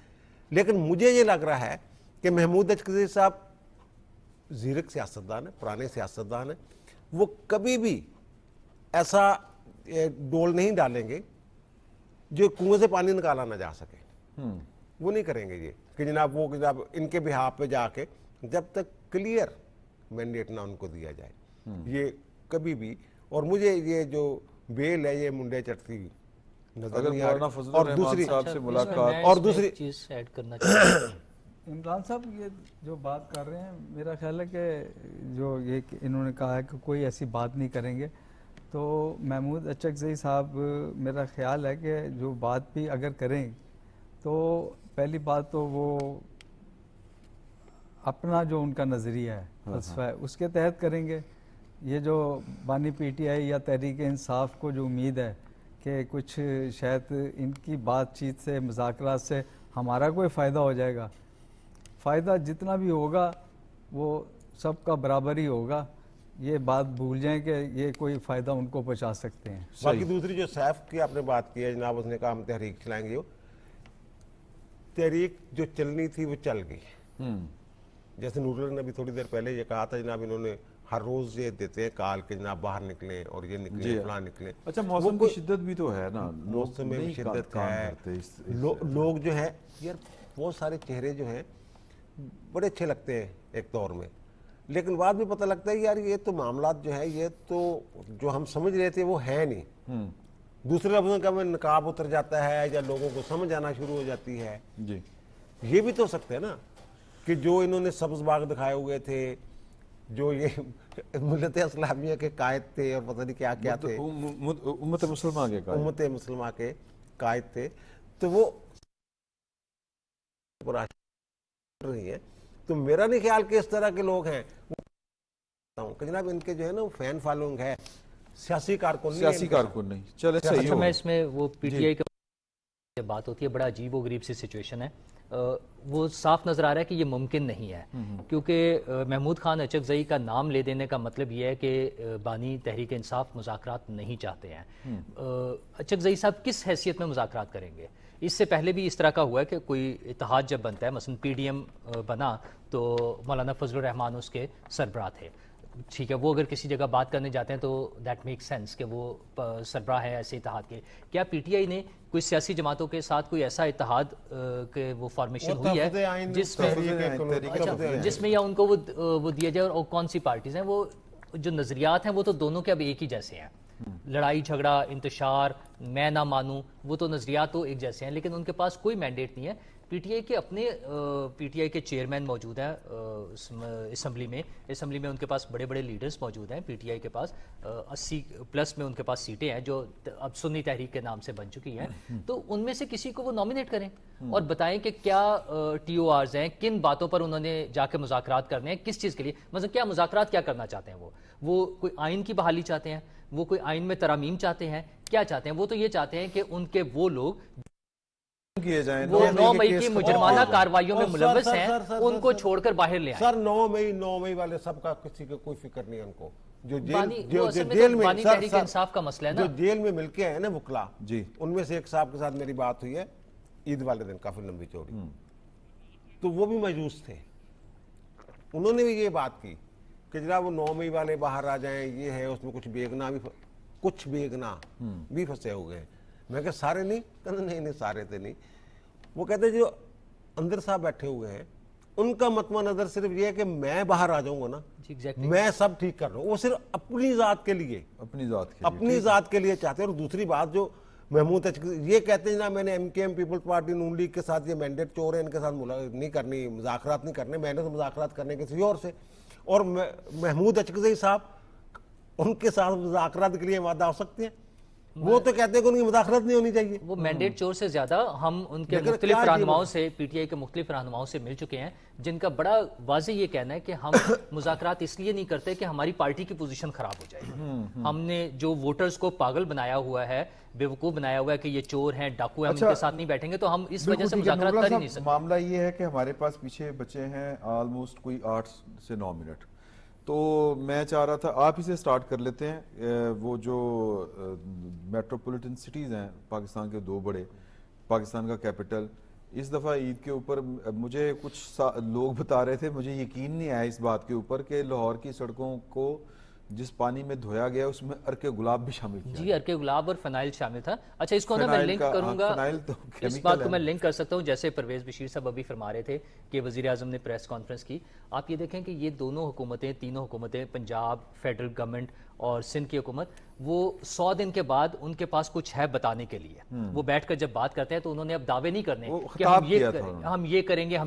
लेकिन मुझे ये लग रहा है कि महमूद अचकज़ई साहब ज़ीरक सियासतदान है, पुराने सियासतदान है, वो कभी भी ऐसा डोल नहीं डालेंगे जो कुएं से पानी निकाला ना जा सके। वो नहीं करेंगे ये कि जनाब वो जनाब इनके बिहाफ पे जाके जब तक क्लियर मैंडेट ना उनको दिया जाए, ये कभी भी। और मुझे ये जो बेल है ये मुंडे चढ़ती नजर नहीं आ रही। और दूसरी से मुलाकात और दूसरी चीज ऐड करना चाहिए। इमरान साहब ये जो बात कर रहे हैं, मेरा ख्याल है कि जो ये इन्होंने कहा है कि कोई ऐसी बात नहीं करेंगे, तो महमूद अचकज़ई साहब मेरा ख्याल है कि जो बात भी अगर करें तो पहली बात तो वो अपना जो उनका नज़रिया है, फलसफा है, उसके तहत करेंगे। ये जो बानी पीटीआई या तहरीक इंसाफ को जो उम्मीद है कि कुछ शायद इनकी बातचीत से, मुज़ाकरात से हमारा कोई फ़ायदा हो जाएगा, फ़ायदा जितना भी होगा वो सबका बराबर ही होगा। ये बात भूल जाएं कि ये कोई फ़ायदा उनको पहुंचा सकते हैं। बाकी दूसरी जो सैफ की आपने बात की है जनाब, उसने कहा हम तहरीक चलाएंगे, वो तहरीक जो चलनी थी वो चल गई। जैसे नूरुल ने अभी थोड़ी देर पहले ये कहा था जनाब, इन्होंने हर रोज ये देते हैं काल के जनाब बाहर निकले और ये निकले फलां निकले। अच्छा, मौसम की शिद्दत भी तो है ना, मौसम में शिद्दत है, लोग जो है यार बहुत सारे चेहरे जो हैं बड़े अच्छे लगते हैं एक दौर में, लेकिन बाद में पता लगता है यार ये तो मामला जो है ये तो जो हम समझ रहे थे वो है नहीं। दूसरे लफ्ज़ों का में नकाब उतर जाता है या लोगों को समझ आना शुरू हो जाती है जी। ये भी तो हो सकते हैं ना कि जो इन्होंने सब्ज बाग दिखाए हुए थे, जो ये मिल्लत इस्लामिया के कायद थे और पता नहीं क्या क्या थे, उम्मत मुसलमान के कायद थे, तो वो रही है। तो मेरा नहीं ख्याल कि इस तरह के लोग हैं कि जनाब इनके जो है ना फैन फॉलोइंग है, सियासी कारकुन नहीं। चले सही अच्छा, हो। मैं इसमें वो पीटीआई की बात होती है, बड़ा अजीब व गरीब सी सिचुएशन है। वो साफ नजर आ रहा है कि ये मुमकिन नहीं है, क्योंकि महमूद खान अचकज़ई का नाम ले देने का मतलब ये है कि बानी तहरीक इंसाफ मुज़ाकरात नहीं चाहते हैं। अचकज़ई साहब किस हैसियत में मुज़ाकरात करेंगे? इससे पहले भी इस तरह का हुआ है कि कोई इत्तेहाद जब बनता है, मसलन पीडीएम बना तो मौलाना फजलुर रहमान उसके सरबराह थे, ठीक है, वो अगर किसी जगह बात करने जाते हैं तो दैट मेक सेंस कि वो सरबराह है ऐसे इत्तेहाद के। क्या पीटीआई ने कोई सियासी जमातों के साथ कोई ऐसा इत्तेहाद के वो फॉर्मेशन हुई है जिसमें या उनको वो दिया जाए? और कौन सी पार्टीज हैं? वो जो नज़रियात हैं वो तो दोनों के अब एक ही जैसे हैं, लड़ाई झगड़ा इंतशार मैं ना मानूं, वो तो नज़रियात तो एक जैसे हैं, लेकिन उनके पास कोई मैंडेट नहीं है پی ٹی آئی کے اپنے پی ٹی آئی کے چیئرمین موجود ہیں اسمبلی میں ان کے پاس بڑے بڑے لیڈرز موجود ہیں. پی ٹی آئی کے پاس 80+ میں ان کے پاس سیٹیں ہیں جو اب سنی تحریک کے نام سے بن چکی ہیں. تو ان میں سے کسی کو وہ نامینیٹ کریں اور بتائیں کہ کیا ٹی او آرز ہیں, کن باتوں پر انہوں نے جا کے مذاکرات کرنے ہیں, کس چیز کے لیے, مثلا کیا مذاکرات کیا کرنا چاہتے ہیں. وہ کوئی آئین کی بحالی چاہتے ہیں, وہ کوئی آئین میں ترامیم چاہتے ہیں, کیا چاہتے ہیں؟ وہ تو یہ چاہتے ہیں کہ ان کے وہ لوگ کیے جائیں, وہ 9 مئی کی کیس مجرمانہ ختم کارروائیوں میں ملوث ہیں, ان کو چھوڑ کر باہر لے آئیں. سر 9 مئی والے سب کا کسی کا کوئی فکر نہیں ہے ان کو. جو جیل میں بانی تحریک انصاف کا مسئلہ ہے نا, جو جیل میں مل کے آئے نا وکلا, جی ان میں سے ایک صاحب کے ساتھ میری بات ہوئی ہے عید والے دن, کافی لمبی چوڑی, تو وہ بھی مایوس تھے. انہوں نے بھی یہ بات کی کہ جناب وہ 9 مئی والے باہر آ جائیں, یہ ہے اس میں کچھ بیگنا بھی پھنسے ہوئے ہیں. میں کہ سارے نہیں, کہتے نہیں سارے تھے نہیں. وہ کہتے ہیں جو اندر صاحب بیٹھے ہوئے ہیں ان کا مطمع نظر صرف یہ ہے کہ میں باہر آ جاؤں گا نا, میں سب ٹھیک کر رہا ہوں. وہ صرف اپنی ذات کے لیے چاہتے ہیں. اور دوسری بات جو محمود یہ کہتے ہیں نا, میں نے ایم کے ایم پیپلز پارٹی نون لیگ کے ساتھ یہ مینڈیٹ چور ہے, ان کے ساتھ نہیں کرنی, مذاکرات نہیں کرنے, میں نے تو مذاکرات کرنے کسی اور سے. اور محمود اچکزئی صاحب, ان کے ساتھ مذاکرات کے لیے وعدہ ہو سکتے ہیں. وہ تو کہتے ہیں کہ ان کی مداخلت نہیں ہونی چاہیے. وہ مینڈیٹ چور سے زیادہ ہم ان کے مختلف رہنماؤں سے, پی ٹی آئی کے مختلف رہنماؤں سے مل چکے ہیں, جن کا بڑا واضح یہ کہنا ہے کہ ہم مذاکرات اس لیے نہیں کرتے کہ ہماری پارٹی کی پوزیشن خراب ہو جائے. ہم نے جو ووٹرز کو پاگل بنایا ہوا ہے, بیوقوف بنایا ہوا ہے کہ یہ چور ہیں, ڈاکو ہیں, ہم ان کے ساتھ نہیں بیٹھیں گے, تو ہم اس وجہ سے مذاکرات کر ہی نہیں سکتے. معاملہ یہ ہے کہ ہمارے پاس پیچھے بچے ہیں آلموسٹ کوئی 8 سے 9 منٹ. تو میں چاہ رہا تھا آپ اسے سٹارٹ کر لیتے ہیں. وہ جو میٹروپولیٹن سٹیز ہیں پاکستان کے 2 بڑے, پاکستان کا کیپٹل, اس دفعہ عید کے اوپر مجھے کچھ لوگ بتا رہے تھے, مجھے یقین نہیں آیا اس بات کے اوپر کہ لاہور کی سڑکوں کو جس پانی میں دھویا گیا اس میں عرق گلاب بھی شامل کیا. جی, عرق گلاب اور فنائل شامل تھا. اچھا, اس کو نا میں لنک کروں گا, اس بات کو میں لنک کر سکتا ہوں. جیسے پرویز بشیر صاحب ابھی فرما رہے تھے کہ وزیر اعظم نے پریس کانفرنس کی. آپ یہ دیکھیں کہ یہ دونوں حکومتیں, تینوں حکومتیں, پنجاب فیڈرل گورنمنٹ اور سندھ کی حکومت, وہ 100 دن کے بعد ان کے پاس کچھ ہے بتانے کے لیے. وہ بیٹھ کر جب بات کرتے ہیں تو انہوں نے اب دعوے نہیں کرنے کہ ہم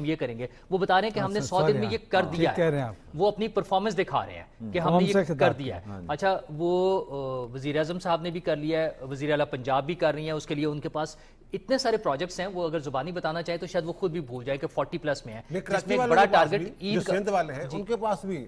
یہ کریں گے. وہ بتا رہے ہیں کہ ہم نے 100 دن میں یہ کر دیا ہے. وہ اپنی پرفارمنس دکھا رہے ہیں کہ ہم نے یہ کر دیا ہے. اچھا, وہ وزیر اعظم صاحب نے بھی کر لیا ہے, وزیر اعلیٰ پنجاب بھی کر رہی ہیں. اس کے لیے ان کے پاس اتنے سارے پروجیکٹس ہیں, وہ اگر زبانی بتانا چاہے تو شاید وہ خود بھی بھول جائے کہ 40+ میں ہے. جس میں ایک بڑا ٹارگٹ عید کا,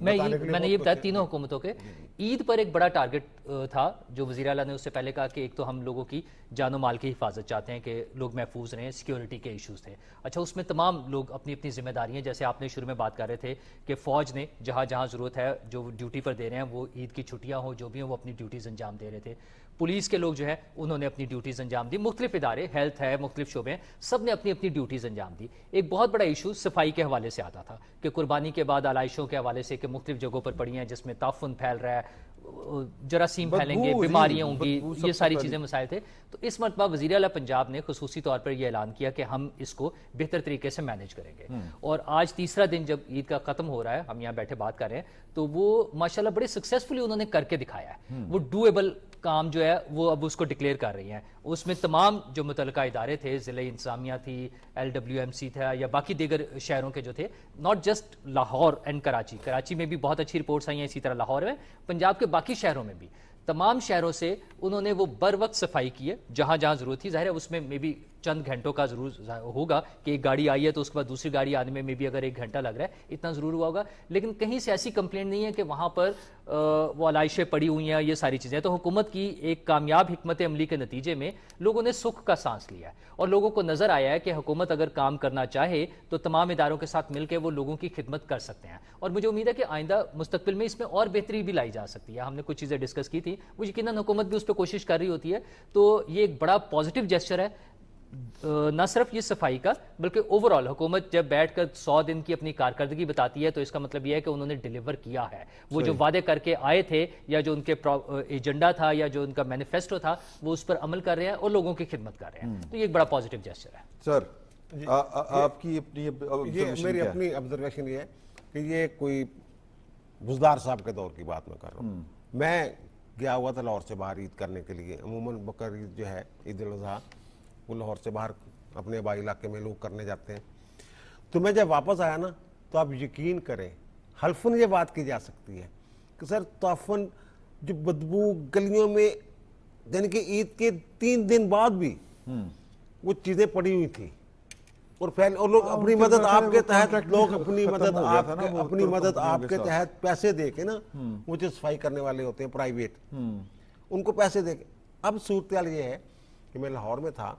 میں نے یہ بتایا تینوں حکومتوں کے عید پر ایک بڑا ٹارگٹ تھا جو وزیر اعلیٰ نے اس سے پہلے کہا کہ ایک تو ہم لوگوں کی جان و مال کی حفاظت چاہتے ہیں کہ لوگ محفوظ رہیں, سیکیورٹی کے ایشوز تھے. اچھا, اس میں تمام لوگ اپنی اپنی ذمہ داریاں, جیسے آپ نے شروع میں بات کر رہے تھے کہ فوج نے جہاں جہاں ضرورت ہے جو ڈیوٹی پر دے رہے ہیں, وہ عید کی چھٹیاں ہوں جو بھی ہیں وہ اپنی ڈیوٹیز انجام دے رہے تھے. پولیس کے لوگ جو ہے انہوں نے اپنی ڈیوٹیز انجام دی. مختلف ادارے, ہیلتھ ہے, مختلف شعبے ہیں, سب نے اپنی اپنی ڈیوٹیز انجام دی. ایک بہت بڑا ایشو صفائی کے حوالے سے آتا تھا کہ قربانی کے بعد آلائشوں کے حوالے سے کہ مختلف جگہوں پر پڑی ہیں جس میں تعفن پھیل رہا ہے, جراثیم پھیلیں گے, بیماریاں ہوں گی, یہ ساری چیزیں مسائل تھے. تو اس مرتبہ وزیر اعلیٰ پنجاب نے خصوصی طور پر یہ اعلان کیا کہ ہم اس کو بہتر طریقے سے مینیج کریں گے. اور آج تیسرا دن جب عید کا ختم ہو رہا ہے, ہم یہاں بیٹھے بات کر رہے ہیں, تو وہ ماشاءاللہ بڑے سکسیسفلی انہوں نے کر کے دکھایا ہے. وہ ڈویبل کام جو ہے وہ اب اس کو ڈکلیئر کر رہی ہیں. اس میں تمام جو متعلقہ ادارے تھے, ضلع انتظامیہ تھی, LWMC تھا, یا باقی دیگر شہروں کے جو تھے, not just Lahore and Karachi میں بھی بہت اچھی رپورٹس آئی ہیں, اسی طرح لاہور میں, پنجاب کے باقی شہروں میں بھی, تمام شہروں سے انہوں نے وہ بر وقت صفائی کی ہے جہاں جہاں ضرورت تھی. ظاہر ہے اس میں مے بی چند گھنٹوں کا ضرور ہوگا کہ ایک گاڑی آئی ہے تو اس کے بعد دوسری گاڑی آنے میں مے بی اگر 1 گھنٹہ لگ رہا ہے, اتنا ضرور ہوا ہوگا. لیکن کہیں سے ایسی کمپلینٹ نہیں ہے کہ وہاں پر وہ علائشیں پڑی ہوئی ہیں, یہ ساری چیزیں. تو حکومت کی ایک کامیاب حکمت عملی کے نتیجے میں لوگوں نے سکھ کا سانس لیا ہے, اور لوگوں کو نظر آیا ہے کہ حکومت اگر کام کرنا چاہے تو تمام اداروں کے ساتھ مل کے وہ لوگوں کی خدمت کر سکتے ہیں. اور مجھے امید ہے کہ آئندہ مستقبل میں اس میں اور بہتری بھی لائی جا سکتی ہے. ہم نے کچھ چیزیں ڈسکس کی تھی, وہ یقیناً حکومت بھی اس پہ کوشش کر رہی ہوتی ہے. تو یہ ایک بڑا پازیٹیو جیسچر ہے, نہ صرف یہ صفائی کا بلکہ اوور آل حکومت جب بیٹھ کر 100 دن کی اپنی کارکردگی بتاتی ہے تو اس کا مطلب یہ ہے کہ انہوں نے ڈیلیور کیا ہے. وہ جو وعدے کر کے آئے تھے یا جو ان کے ایجنڈا تھا یا جو ان کا مینیفیسٹو تھا وہ اس پر عمل کر رہے ہیں اور لوگوں کی خدمت کر رہے ہیں. تو یہ ایک بڑا پازیٹیو جیسچر ہے. سر آپ کی اپنی میری اپنی آبزرویشن یہ ہے کہ یہ کوئی بزدار صاحب کے دور کی بات میں کر رہا ہوں. میں گیا ہوا تھا لاہور سے باہر عید کرنے کے لیے. عموماً بقر عید جو ہے, عید الاضحیٰ, وہ لاہور سے باہر अपने आबाई इलाके में लोग करने जाते हैं। तो मैं जब वापस आया ना, तो आप यकीन करें, हल्फन ये बात की जा सकती है कि सर तोफन जो बदबू गलियों में, यानी कि ईद के 3 दिन बाद भी वो चीजें पड़ी हुई थी, और पहले और लोग अपनी उनके मदद मेरे ख्याल आपके वो तहत, contract लोग भी अपनी खत्म मदद हो गया था ना, आपके वो अपनी तुर्क मदद कंपनियों के आपके साथ। तहत पैसे दे के ना, वो जो सफाई करने वाले होते हैं प्राइवेट, उनको पैसे दे के। अब सूरत ये है कि मैं लाहौर में था,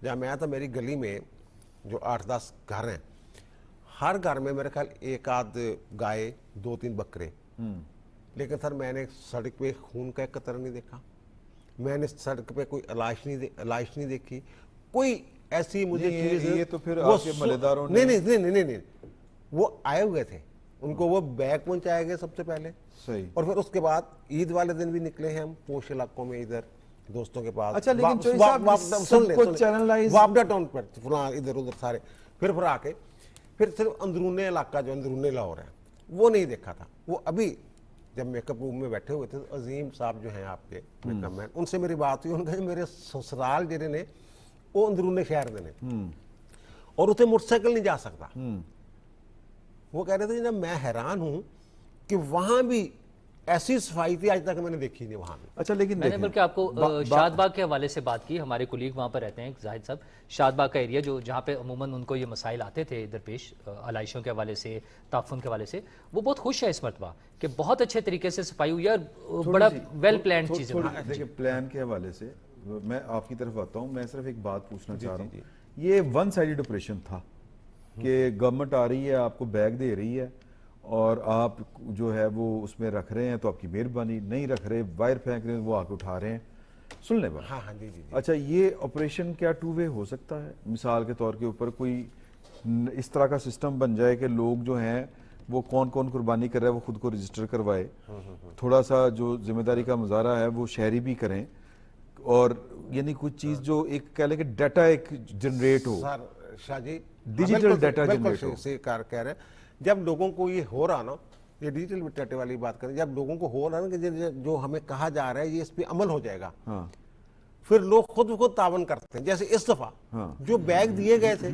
जहाँ मैं आया था, मेरी गली में जो 8-10 घर हैं, हर घर में मेरे ख्याल 1 आध गाय, 2-3 बकरे। लेकिन सर मैंने सड़क पे खून का एक कतरा नहीं देखा, मैंने सड़क पे कोई लाश नहीं देखी, कोई ऐसी मुझे नहीं, चीज। ये तो फिर वो आपके मलेदारों ने- नहीं, वो आए हुए थे, उनको वो बैग पहुंचाए गए सबसे पहले, सही। और फिर उसके बाद ईद वाले दिन भी निकले हैं हम पोश इलाकों में, इधर दोस्तों के पास। अच्छा, लेकिन चौधरी वा- साहब, वा- इस सुन ले, सबको सुन ले। channelize- वापडा टाउन पर फलां इधर उधर सारे, फिर आके फिर सिर्फ अंदरूनी इलाका जो अंदरूनी लाहौर है वो नहीं देखा था। वो अभी जब मेकअप रूम में बैठे हुए थे, तो अजीम साहब जो हैं आपके मेकअप मैन, उनसे मेरी बात हुई, उन्होंने कहा मेरे ससुराल जिन्हें ने वो अंदरूनी शहर देने, और उसे मोटरसाइकिल नहीं जा सकता। वो कह रहे थे जब मैं हैरान हूं कि वहां भी ऐसी सफाई थी आज तक मैंने देखी नहीं वहां भी। अच्छा, लेकिन मैंने देखें, बल्कि आपको शादबाग के हवाले से बात की, हमारे कुलीग वहाँ पर रहते हैं जाहिद साहब, शादबाग का एरिया जो जहाँ पे अमूमन उनको ये मसाइल आते थे इधर पेश, आलाइशों के हवाले से, ताफुन के हवाले से, वो बहुत खुश है इस मरतबा कि बहुत अच्छे तरीके से सफाई हुई है, और बड़ा वेल प्लान चीज़ें हुई हैं। देखिए प्लान के हवाले से मैं आपकी तरफ आता हूँ। मैं सिर्फ एक बात पूछना चाह रहा हूँ, ये 1 साइडेड ऑपरेशन था कि गवर्नमेंट आ रही है, आपको बैग दे रही है, और आप जो है वो उसमें रख रहे हैं तो आपकी मेहरबानी, नहीं रख रहे, वायर फेंक रहे हैं, वो आके उठा रहे हैं। सुन ले बात। हाँ हाँ जी जी जी। अच्छा, ये ऑपरेशन क्या 2 वे हो सकता है? मिसाल के तौर के ऊपर कोई इस तरह का सिस्टम बन जाए कि लोग जो हैं वो कौन कौन कुर्बानी कर रहा है वो खुद को रजिस्टर करवाए, थोड़ा सा जो जिम्मेदारी का मुजाहरा है वो शहरी भी करें, और यानी कुछ चीज जो एक कह लें कि डाटा एक जनरेट हो, सर शाह जी, डिजिटल बिल्कुल- डाटा बिल्कुल जनरेट सही- हो। सही कह रहे हैं। जब लोगों को ये हो रहा ना, ये डिजिटल डाटे वाली बात करें, जब लोगों को हो रहा ना कि जो हमें कहा जा रहा है ये इस पे अमल हो जाएगा, हाँ फिर लोग खुद तावन करते हैं। जैसे इस दफा हाँ। जो बैग दिए गए थे,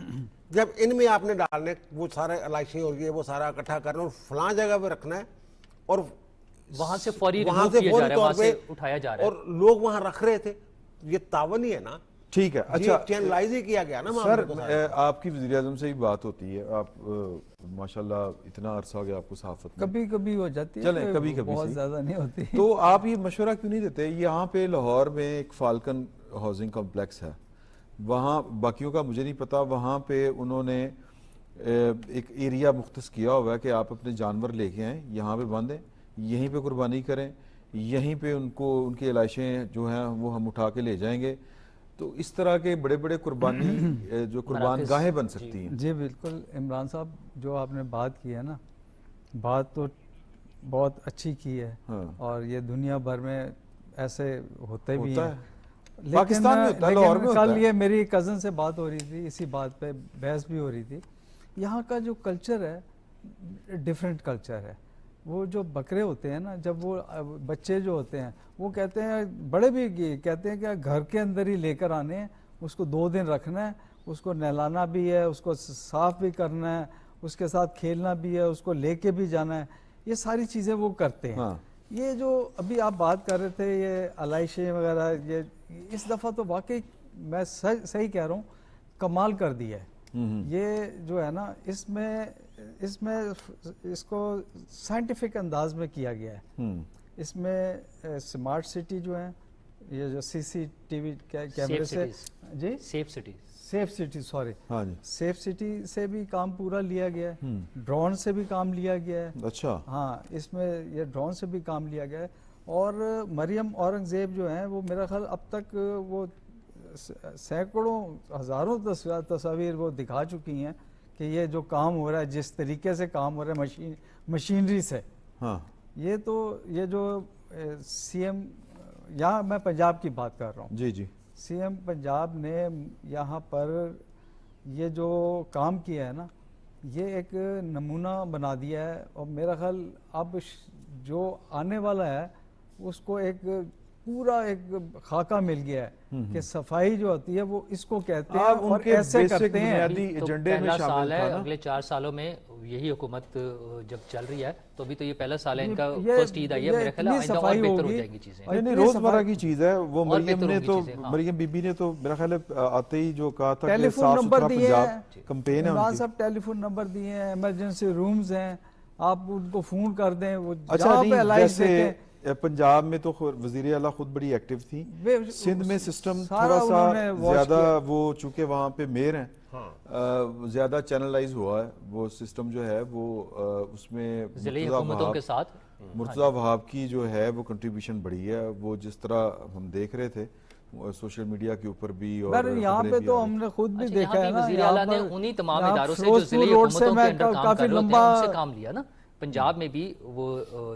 जब इनमें आपने डालने, वो सारे एलआईसी हो गई, वो सारा इकट्ठा करना और फलां जगह पे रखना है, और वहाँ से फौरी वहां remove से किया फौरी जा रहा है, तौर वहाँ से पे उठाया जा रहा है। और लोग वहां रख रहे थे, ये तावन ही है ना। ठीक है। अच्छा, चैनलाइज ही किया गया ना सर मामले को सारा। आपकी वज़ीर आज़म से ही बात होती है, आप माशाल्लाह इतना अरसा हो गया आपको सहाफत में, कभी कभी हो जाती है, चलें, कभी-कभी बहुत सही। ज्यादा नहीं होती। तो आप ये मशवरा क्यों नहीं देते? यहाँ पे लाहौर में एक फाल्कन हाउसिंग कॉम्प्लेक्स है, वहाँ बाकियों का मुझे नहीं पता, वहाँ पे उन्होंने एक एरिया मुख्तस किया हुआ है कि आप अपने जानवर लेके आएँ, यहाँ पे बांधें, यहीं पे कुर्बानी करें, यहीं पे उनको उनकी इलाइशें जो हैं वो हम उठा के ले जाएंगे। तो इस तरह के बड़े बड़े कुर्बानी जो कुर्बान गाहें बन सकती हैं। जी बिल्कुल इमरान साहब, जो आपने बात की है ना, बात तो बहुत अच्छी की है, हाँ। और ये दुनिया भर में ऐसे होते भी होता हैं। है। पाकिस्तान में होता है, लाहौर में होता कल है। ये मेरी कज़न से बात हो रही थी, इसी बात पे बहस भी हो रही थी। यहाँ का जो कल्चर है डिफरेंट कल्चर है। वो जो बकरे होते हैं ना, जब वो बच्चे जो होते हैं वो कहते हैं, बड़े भी कहते हैं कि घर के अंदर ही लेकर आने हैं, उसको 2 दिन रखना है, उसको नहलाना भी है, उसको साफ भी करना है, उसके साथ खेलना भी है, उसको लेके भी जाना है, ये सारी चीज़ें वो करते हैं। हाँ। ये जो अभी आप बात कर रहे थे, ये अलाइशें वगैरह, ये इस दफ़ा तो वाकई मैं सही कह रहा हूँ, कमाल कर दिया है। ये जो है ना, इसमें इसको साइंटिफिक अंदाज में किया गया है। इसमें स्मार्ट सिटी जो है, ये जो सीसीटीवी कैमरे से, जी safe city, safe city, sorry, हाँ जी। सेफ सिटी से भी काम पूरा लिया गया है, ड्रोन से भी काम लिया गया है। अच्छा। हाँ, इसमें ये ड्रोन से भी काम लिया गया है। और मरियम औरंगजेब जो हैं, वो मेरा ख्याल अब तक वो सैकड़ों हज़ारों तस्वीर वो दिखा चुकी हैं कि ये जो काम हो रहा है, जिस तरीके से काम हो रहा है मशीनरी से। हाँ। ये जो सीएम, यहाँ मैं पंजाब की बात कर रहा हूँ, जी जी। सीएम पंजाब ने यहाँ पर ये जो काम किया है ना, ये एक नमूना बना दिया है। और मेरा ख्याल अब जो आने वाला है उसको एक پورا ایک خاکہ مل گیا ہے کہ صفائی جو ہوتی ہے وہ اس کو کہتے ہیں آپ ان اور کے ایسے بیسک کرتے ہیں. بنیادی تو ایجنڈے میں پہلا شامل سال ہے تھا نا. اگلے 4 سالوں میں یہی حکومت جب چل رہی ہے تو ابھی تو یہ پہلا سال ہے ان کا یہ- فرسٹ عید آئی ہے, یہ میرا خیال ہے اتنی آئندہ اور صفائی بہتر ہو ہوگی. جائیں گی چیزیں. اور نہیں اتنی روزمرہ صفائی- کی چیز ہے وہ. اور مریم بہتر نے ہوگی تو چیزیں, ہاں. مریم بی بی نے تو میرا خیال ہے آتے ہی جو کہا تھا کہ ٹیلی فون صاف نمبر ستھرا دیے پنجاب ہیں, کمپین ہے ان عمران کی. صاحب ٹیلی فون نمبر دیے ہیں, ایمرجنسی رومز ہیں, آپ ان کو فون کر دیں, وہ اچھا جہاں پہ نہیں علائش ویسے دیکھیں. پنجاب میں تو وزیر اعلیٰ خود بڑی ایکٹیو تھی. وہ- سندھ میں سسٹم سارا تھوڑا سا انہوں نے واچ زیادہ کیا. وہ چونکہ وہاں پہ میئر ہیں زیادہ چینلائز ہوا ہے وہ سسٹم جو ہے وہ اس میں ضلعی حکومتوں کے ساتھ مرتضیٰ وہاب کی جو ہے وہ کنٹریبیوشن بڑی ہے. وہ جس طرح ہم دیکھ رہے تھے سوشل میڈیا کے اوپر بھی اور پر یہاں خبریں پہ بھی تو آ ہم رہی نے خود بھی اچھا, دیکھا یہاں ہے بھی نا, وزیر یہاں اعلیٰ نے پر انہی تمام یہاں اداروں سے جو فیروز ضلعی پور روڈ سے حکومتوں کے میں انڈر کام کافی کر رہے ہوتے لمبا ہیں ان سے کام لیا نا. پنجاب میں بھی وہ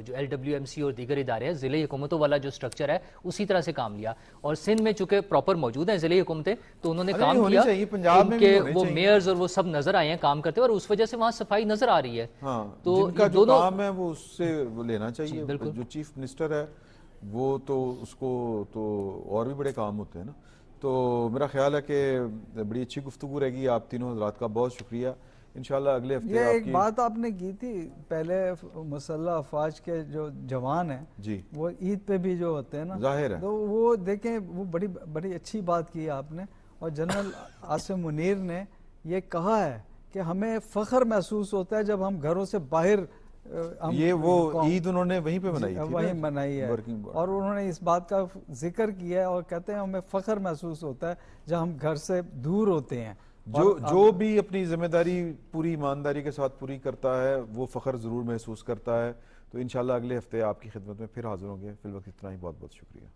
جو LWMC اور دیگر ادارے ہیں ضلعی حکومتوں والا جو سٹرکچر ہے اسی طرح سے کام لیا. اور سندھ میں چونکہ پراپر موجود ہیں ضلعی حکومتیں تو انہوں نے ارے کام ہونی کیا چاہیے, پنجاب میں بھی کہ ہونی وہ چاہیے. میئرز اور وہ سب نظر آئے ہیں کام کرتے ہوئے, اور اس وجہ سے وہاں صفائی نظر آ رہی ہے. ہاں تو جن کا یہ جو دونوں کام ہے وہ اس سے وہ لینا چاہیے. بالکل. جو چیف منسٹر ہے وہ تو اس کو تو اور بھی بڑے کام ہوتے ہیں نا. تو میرا خیال ہے کہ بڑی اچھی گفتگو رہے گی. آپ تینوں حضرات کا بہت شکریہ. انشاءاللہ اگلے ہفتے یہ آپ ایک کی بات آپ نے کی تھی پہلے, مسلح افواج کے جو جوان ہیں جی وہ عید پہ بھی جو ہوتے ہیں نا, ظاہر ہے. تو وہ دیکھیں وہ بڑی اچھی بات کی آپ نے. اور جنرل عاصم منیر نے یہ کہا ہے کہ ہمیں فخر محسوس ہوتا ہے جب ہم گھروں سے باہر یہ وہ عید انہوں نے وہیں پہ منائی تھی وہیں منائی ہے, اور انہوں نے اس بات کا ذکر کیا ہے اور کہتے ہیں ہمیں فخر محسوس ہوتا ہے جب ہم گھر سے دور ہوتے ہیں. جو بھی اپنی ذمہ داری پوری ایمانداری کے ساتھ پوری کرتا ہے وہ فخر ضرور محسوس کرتا ہے. تو انشاءاللہ اگلے ہفتے آپ کی خدمت میں پھر حاضر ہوں گے. فی الوقت اتنا ہی, بہت بہت شکریہ.